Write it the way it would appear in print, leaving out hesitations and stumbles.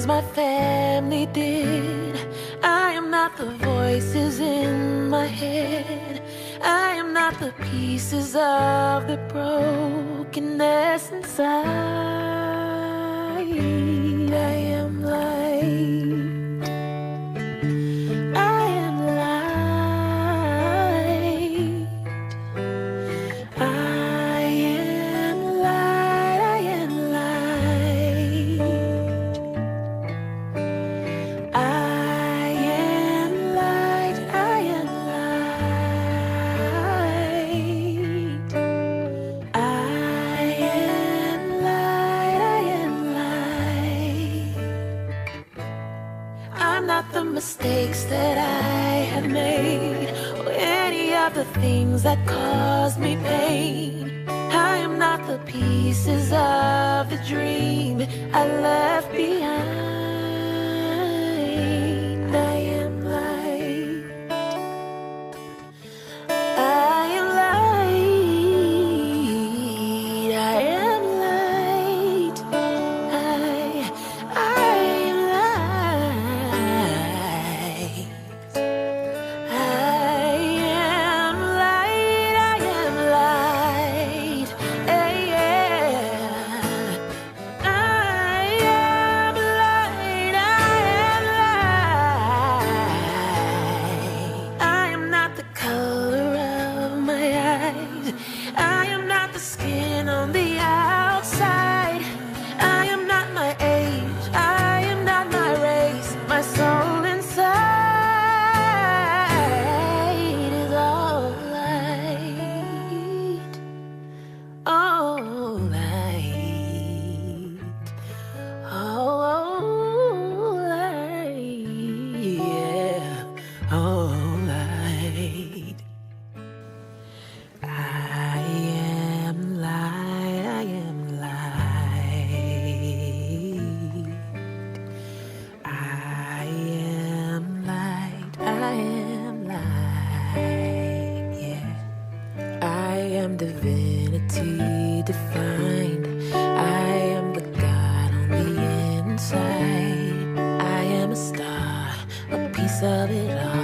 things my family did. I am not the voices in my head. I am not the pieces of the brokenness inside. I am light. I am light. I am light. I am light. I am light. I am light. I am light. I am light. I'm not the mistakes that I have made, or any of the things that caused me pain. I am not the pieces of the dream I left behind. I am light. I am light. I am light. I am light. I am light. I am light. Yeah. I am light. I am light. I am not the color of my eyes. I am not the skin on the outside. I am not my age. I am not my race. My soul inside is all light. All light. Oh, light. Yeah. All light. I am light. I am light. I am light. I am light. Yeah. I am divinity defined. I am the God on the inside. I am a star, a piece of it all.